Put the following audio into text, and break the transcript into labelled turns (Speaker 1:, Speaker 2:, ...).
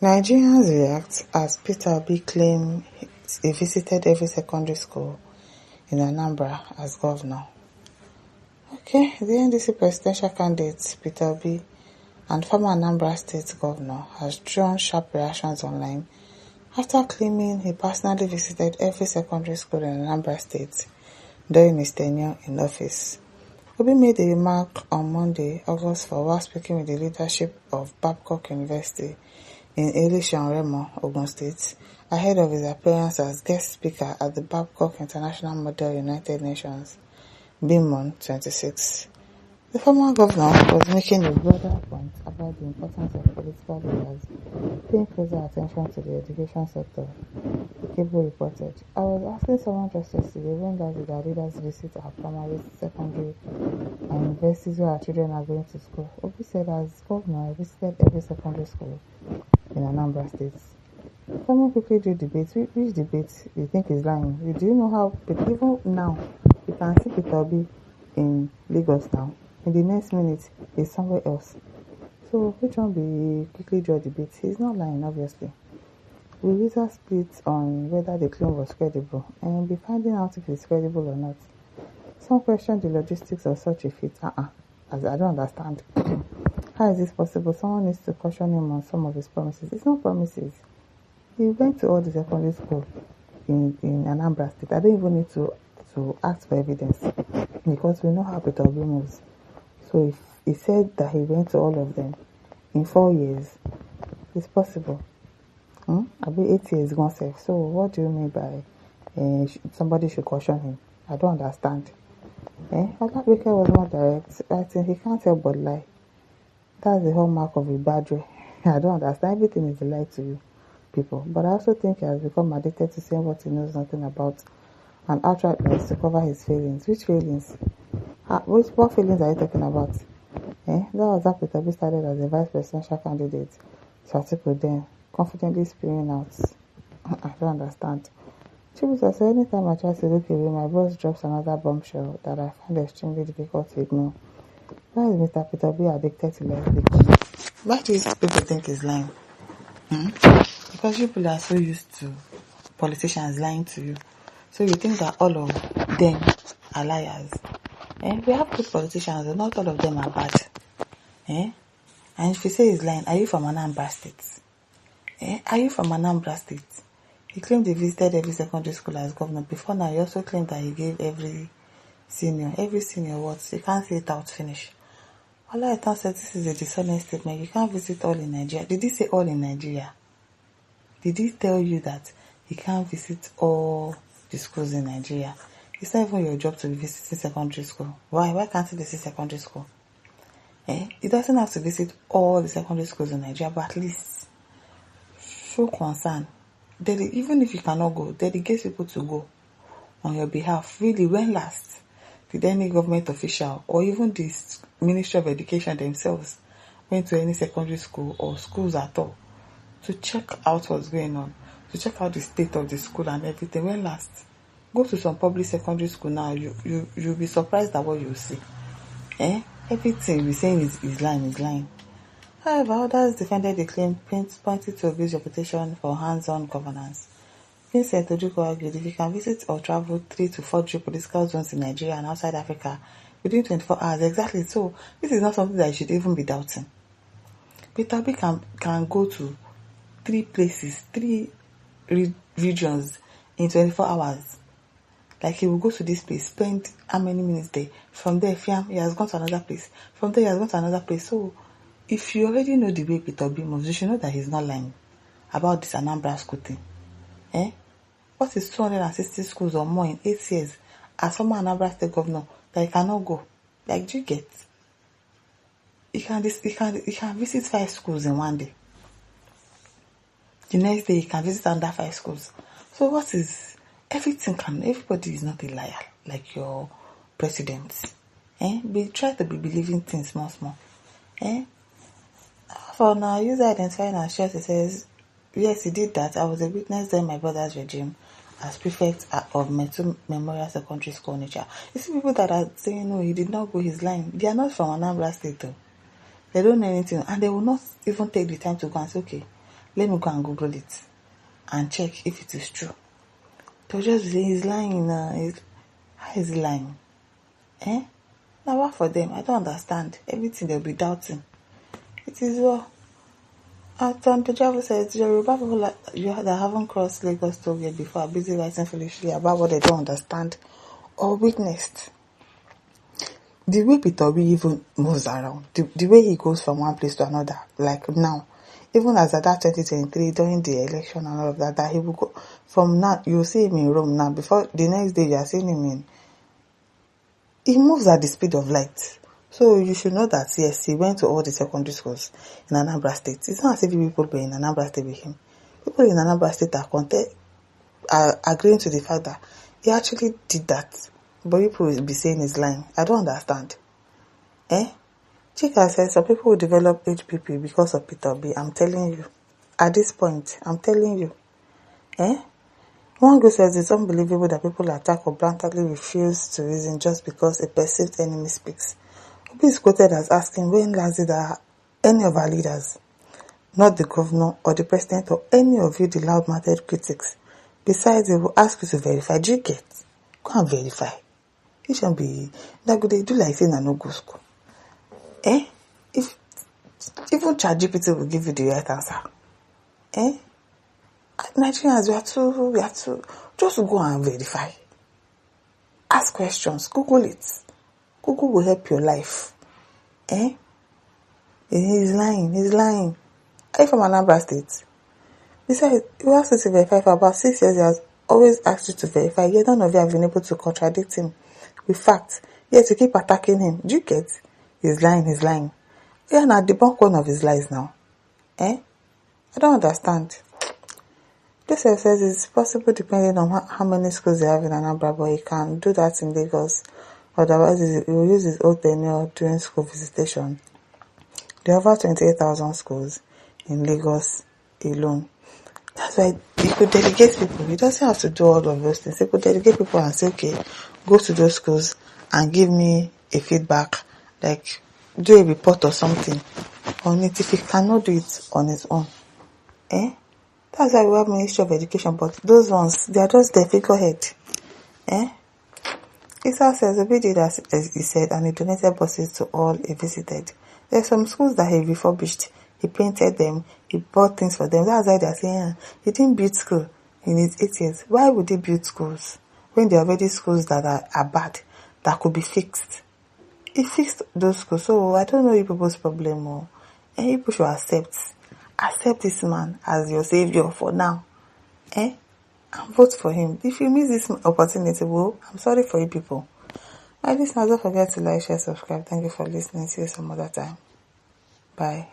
Speaker 1: Nigerians react as Peter Obi claimed he visited every secondary school in Anambra as governor. Okay, the NDC presidential candidate Peter Obi and former Anambra State governor has drawn sharp reactions online after claiming he personally visited every secondary school in Anambra State during his tenure in office. Obi made a remark on Monday, August 4, while speaking with the leadership of Babcock University in Elishan Remo, Ogun State, ahead of his appearance as guest speaker at the Babcock International Model United Nations, BIMON 26. The former governor was making a broader point about the importance of political leaders paying closer attention to the education sector. The Cable reported, "I was asking someone just yesterday when did our leaders visit our primary, secondary, and universities where our children are going to school. Obi said, as governor, I visited every secondary school in Anambra State." Someone quickly do debate. Which debate you think is lying? Do you know how, even now, you can see Peter Obi in Lagos now. In the next minute, he's somewhere else. So, which one be quickly draw debate? He's not lying, obviously. We later split on whether the claim was credible, and we'll be finding out if it's credible or not. Some question the logistics of such a feat. As I don't understand. How is this possible? Someone needs to caution him on some of his promises. It's not promises. He went to all the secondary school in Anambra State. I don't even need to ask for evidence because we know how Peter Obi moves. So if he said that he went to all of them in 4 years, it's possible. I'll be 8 years gone safe. So what do you mean by somebody should caution him? I don't understand. Olabeke was more direct. I think he can't help but lie. That's the hallmark of a bad way. I don't understand. Everything is a lie to you people. But I also think he has become addicted to saying what he knows nothing about and outright lies to cover his failings. Which failings? What feelings are you talking about? That was how Peter Obi started as a vice presidential candidate. So Atiku then confidently spewing out. I don't understand. Chibusa said, anytime I try to look away, my boss drops another bombshell that I find extremely difficult to ignore. Why is Mr. Peter Obi addicted to lies? Why do people think he's lying? Because people are so used to politicians lying to you. So you think that all of them are liars. We have good politicians, but not all of them are bad. And if you say he's lying, are you from Anambra State? Are you from Anambra State? He claimed he visited every secondary school as governor. Before now, he also claimed that he gave every senior what? You can't say it out finish. Olaitan said this is a dishonest statement. You can't visit all in Nigeria. Did he say all in Nigeria? Did he tell you that he can't visit all the schools in Nigeria? It's not even your job to be visiting secondary school. Why can't he visit secondary school? He doesn't have to visit all the secondary schools in Nigeria, but at least show concern. Even if you cannot go, delegate people to go on your behalf. Really, when last did any government official or even the Ministry of Education themselves went to any secondary school or schools at all to check out what's going on, to check out the state of the school and everything? When last? Go to some public secondary school now, you'll be surprised at what you see. Everything we're saying is lying. However, others defended the claim, pointing to Obi's reputation for hands-on governance. Vincent Ojukwu argued if you can visit or travel 3 to 4 geopolitical zones in Nigeria and outside Africa within 24 hours, exactly so, this is not something that you should even be doubting. Peter Obi can go to 3 places, 3 regions in 24 hours. Like he will go to this place, spend how many minutes there? From there, he has gone to another place. From there, he has gone to another place. So, if you already know the way Peter Obi moves, you should know that he's not lying about this Anambra school thing. What is 260 schools or more in 8 years as former Anambra State governor that he cannot go? Like, do you get? He can visit 5 schools in one day. The next day, he can visit under 5 schools. So, what is... everybody is not a liar like your president. Try to be believing things small. For now, user identifying as Chelsea says, yes, he did that. I was a witness during my brother's regime as prefect of Metu Memorial Secondary School, Onitsha. You see people that are saying, no, he did not go, he's lying. They are not from Anambra State, though. They don't know anything, and they will not even take the time to go and say, okay, Let me go and Google it and check if it is true. They'll just say he's lying. How is he lying? Now what for them? I don't understand. Everything they'll be doubting. It is well. As the travel says, Yoruba people that haven't crossed Lagos toll yet before are busy writing foolishly about what they don't understand or witnessed. The way Peter Obi even moves around, the way he goes from one place to another, like now, even as at that 2023 during the election and all of that he will go from now. You see him in Rome now. Before the next day, you are seeing him in. He moves at the speed of light. So you should know that yes, he went to all the secondary schools in Anambra State. It's not as if people were in Anambra State with him. People in Anambra State are agreeing to the fact that he actually did that. But people will be saying he's lying. I don't understand. Chika says some people will develop HPP because of Peter B. I'm telling you. At this point, I'm telling you. One group says it's unbelievable that people attack or bluntly refuse to reason just because a perceived enemy speaks. Obi is quoted as asking when last did any of our leaders, not the governor or the president or any of you the loud-mouthed critics. Besides, they will ask you to verify. Do you get? Go and verify. It shall be that good. They do like saying I no go school. If even ChatGPT will give you the right answer. Nigerians, we have to just go and verify. Ask questions. Google it. Google will help your life. He's lying. Are you from Anambra State? Besides, you asked you to verify for about 6 years. He has always asked you to verify. Yet none of you have been able to contradict him with facts. Yet you keep attacking him. Do you get? He's lying. Yeah, now debunk one of his lies now. I don't understand. This says it's possible depending on how many schools they have in Anambra, but he can do that in Lagos. Otherwise, he will use his old tenure during school visitation. There are over 28,000 schools in Lagos alone. That's why he could delegate people. He doesn't have to do all of those things. He could delegate people and say, okay, go to those schools and give me a feedback, like do a report or something on it if he cannot do it on his own. That's why we have Ministry of Education, but those ones, they are just the figurehead. Isa says Obi did as he said, and he donated buses to all he visited. There are some schools that he refurbished. He painted them. He bought things for them. That's why they are saying he didn't build school in his 8 years. Why would he build schools when there are already schools that are bad, that could be fixed? He fixed those schools. So I don't know if people's problem. People should accept this man as your savior for now. And vote for him. If you miss this opportunity, well, I'm sorry for you people. My listeners, don't forget to like, share, subscribe. Thank you for listening. See you some other time. Bye.